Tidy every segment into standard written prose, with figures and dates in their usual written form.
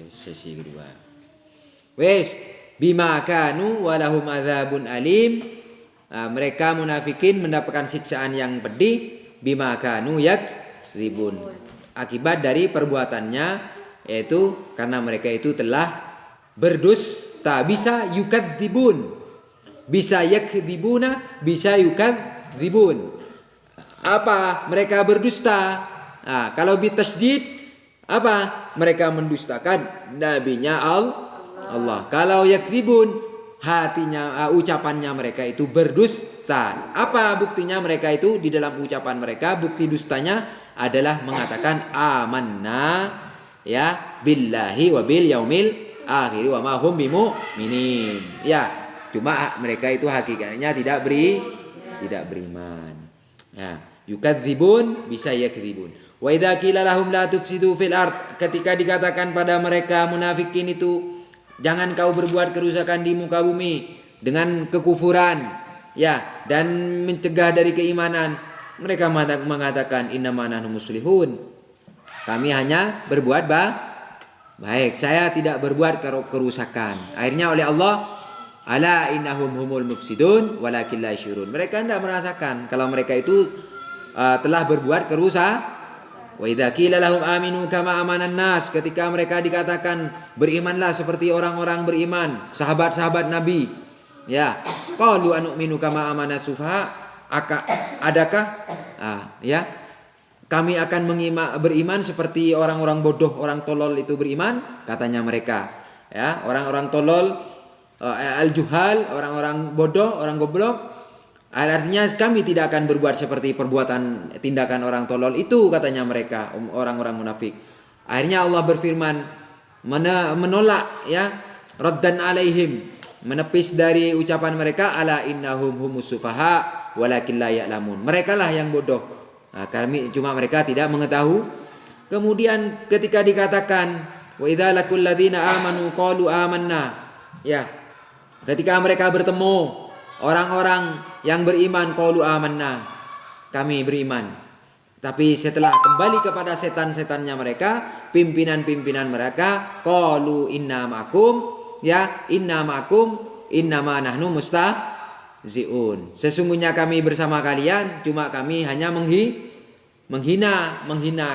sesi kedua. Wes, bima kanu walahum adzabun alim. Mereka munafikin mendapatkan siksaan yang pedih bima kanu yakdzibun. Akibat dari perbuatannya, yaitu karena mereka itu telah berdusta. Bisa yukadzibun, bisa yakdzibuna, bisa yukadzibun. Apa? Mereka berdusta. Kalau bitasydid apa? Mereka mendustakan nabinya Allah. Kalau yakdzibun, hatinya ucapannya mereka itu berdusta. Apa buktinya mereka itu di dalam ucapan mereka? Bukti dustanya adalah mengatakan amanna ya billahi wa bil yaumil akhir wa ma hum bimu'minin. Ya, cuma mereka itu hakikatnya tidak beriman. Ya, yukadzibun bisa yakdzibun. Wa idza qila lahum la tufsidu fil ard, ketika dikatakan pada mereka munafikin itu, jangan kau berbuat kerusakan di muka bumi dengan kekufuran, ya, dan mencegah dari keimanan. Mereka mengatakan innama nahnu muslihun. Kami hanya berbuat baik. Saya tidak berbuat kerusakan. Akhirnya oleh Allah, ala innahum humul mufsidun walakin la yashurun. Mereka tidak merasakan kalau mereka itu telah berbuat kerusakan. Wa idza qila lahum aminu kama amanan nas, ketika mereka dikatakan berimanlah seperti orang-orang beriman, sahabat-sahabat Nabi, ya, qalu anu'minu kama amana sufaha, adakah ya kami akan beriman seperti orang-orang bodoh, orang tolol itu beriman, katanya mereka, ya, orang-orang tolol, al-juhal, orang-orang bodoh, orang goblok. Artinya kami tidak akan berbuat seperti perbuatan tindakan orang tolol itu, katanya mereka, orang-orang munafik. Akhirnya Allah berfirman menolak, ya, raddan alaihim, menepis dari ucapan mereka, ala innahum humus sufaha walakin la ya'lamun. Mereka lah yang bodoh. Cuma mereka tidak mengetahui. Kemudian ketika dikatakan wa idza laqul ladzina amanu qalu amanna, ya, ketika mereka bertemu orang-orang yang beriman, qalu amanna, kami beriman. Tapi setelah kembali kepada setan-setannya mereka, pimpinan-pimpinan mereka, qalu inna ma'akum, ya, inna ma'akum innama nahnu mustahzi'un. Sesungguhnya kami bersama kalian, cuma kami hanya menghina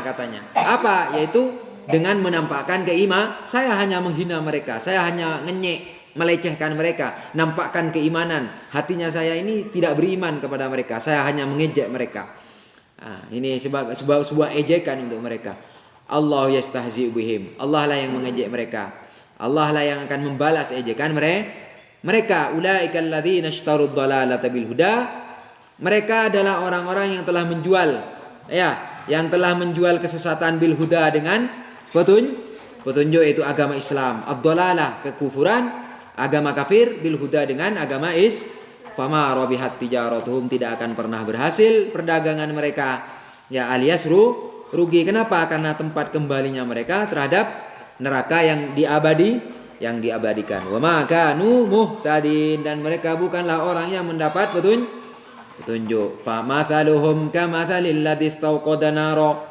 katanya. Apa? Yaitu dengan menampakkan keimanan. Saya hanya menghina mereka, saya hanya melecehkan mereka, nampakkan keimanan. Hatinya saya ini tidak beriman kepada mereka, saya hanya mengejek mereka. Ini sebuah ejekan untuk mereka. Allah yastahzi'u bihim, Allah lah yang mengejek mereka, Allah lah yang akan membalas ejekan mereka. Ulaikal ladzina ishtarud dhalalata bil huda, mereka adalah orang-orang yang telah menjual, ya, yang telah menjual kesesatan bil huda dengan petunjuk, itu agama Islam. Ad-dhalalah, kekufuran, agama kafir, bil huda dengan agama fama rabihat tijaratuhum, tidak akan pernah berhasil perdagangan mereka, ya, alias rugi. Kenapa? Karena tempat kembalinya mereka terhadap neraka yang diabadikan. Wa ma kanu muhtadin, dan mereka bukanlah orang yang mendapat petunjuk. Fa mathaluhum kamathalil ladzi istauqada nara,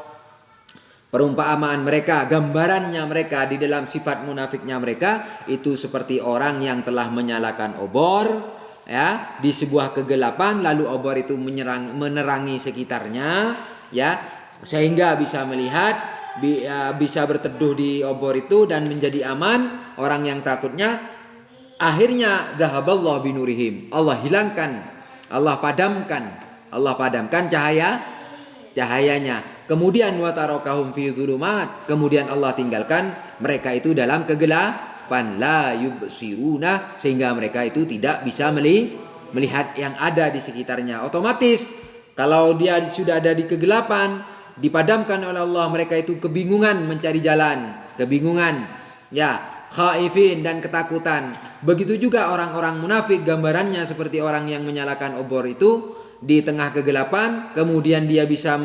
perumpamaan mereka, gambarannya mereka di dalam sifat munafiknya mereka itu seperti orang yang telah menyalakan obor, ya, di sebuah kegelapan, lalu obor itu menerangi sekitarnya, ya, sehingga bisa melihat, bisa berteduh di obor itu dan menjadi aman. Orang yang takutnya, akhirnya dhahaballahu binurihim, Allah hilangkan, Allah padamkan cahayanya. Kemudian watarokahum fi dzulumat, kemudian Allah tinggalkan mereka itu dalam kegelapan, la yubsiruna, sehingga mereka itu tidak bisa melihat yang ada di sekitarnya. Otomatis kalau dia sudah ada di kegelapan, dipadamkan oleh Allah, mereka itu kebingungan mencari jalan, ya, khaifin, dan ketakutan. Begitu juga orang-orang munafik, gambarannya seperti orang yang menyalakan obor itu di tengah kegelapan, kemudian dia bisa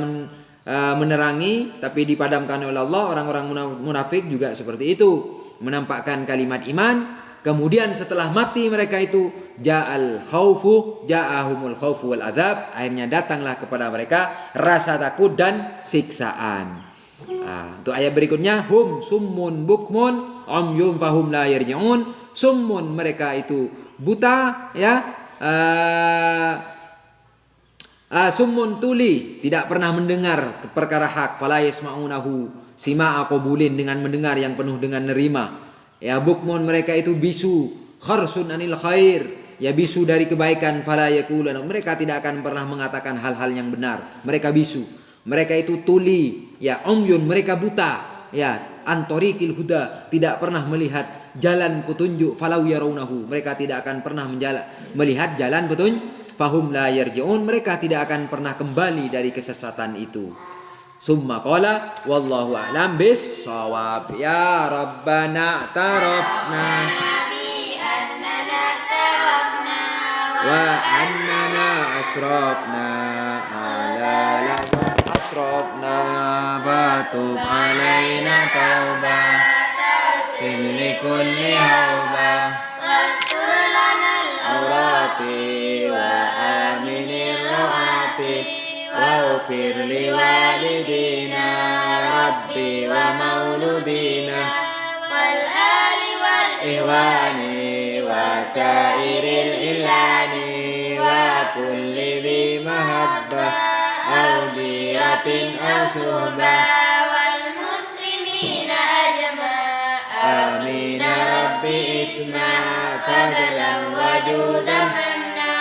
menerangi, tapi dipadamkan oleh Allah. Orang-orang munafik juga seperti itu, menampakkan kalimat iman, kemudian setelah mati mereka itu ja'ahumul khaufu wal adzab, akhirnya datanglah kepada mereka rasa takut dan siksaan. Untuk ayat berikutnya, hum summun bukmun umyum fahum la yarji'un. Summun, mereka itu buta, ya. Summun, tuli, tidak pernah mendengar perkara hak. Fala yasma'unahu sima'a qabulin, dengan mendengar yang penuh dengan nerima. Ya, bukmun, mereka itu bisu, kharsun anil khair, ya bisu dari kebaikan. Fala yaquluna, mereka tidak akan pernah mengatakan hal-hal yang benar. Mereka bisu. Mereka itu tuli, ya. Umyun, mereka buta, ya. Antorikil huda, tidak pernah melihat jalan petunjuk. Falau yarawnahu, mereka tidak akan pernah melihat jalan petunjuk. Fahum la yarji'un, mereka tidak akan pernah kembali dari kesesatan itu. Summa qala wallahu a'lam bis shawab. Ya Rabbana tarafna wa annana asrafna ala lama asrafna batub alaina taubah kulli kulli haubah aurati wa aminir rawati waghfir liwalidina rabbi wa mauludina wal ali wal ihwani wa sairil ilani wa kulli dhi mahabbah au jiratin au suhbah wal muslimina ajma'a amin rabbi isma fadlan wajudan manna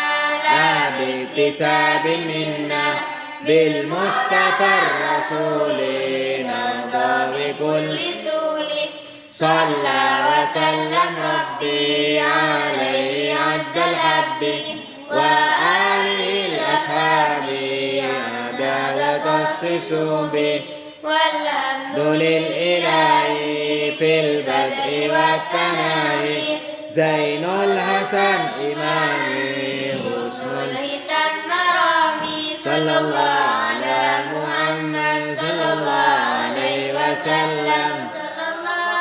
la bitisabin minna bil mustafa rasulina dawi kulli suli salla wa sallam rabbi alaihi addal habbi wa alihi ashabi adala tasisubi walhamdulil ilahi fil bad'i wa tanahi Zainul Hasan imami husnul hitam marami sallallahu ala Muhammad sallallahu alaihi wasallam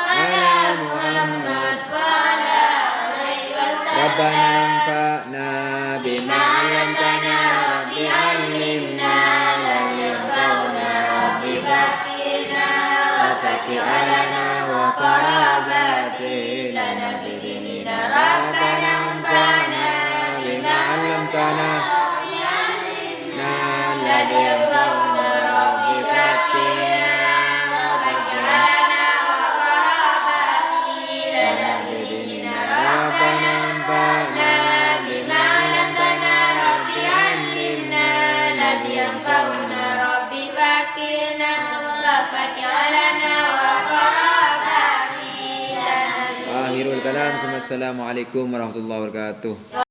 ala Muhammad wa ala alaihi wasallam Rabbana anfa'na bima 'allamtana rabbi 'allimna wa yanfa'na rabbi faqina wa faqi alana wa qarabati lana bidinina Rabbana anfa'na bima 'allamtana na ladhi yanfa'una rabbi faqina wa faqi alana wa qarabati lana bidinina Rabbana anfa'na bima 'allamtana rabbi 'allimna ladhi yanfa'una rabbi faqina wa faqi alana wa qarabati lana. Akhirul kalam. Assalamualaikum warahmatullahi wabarakatuh.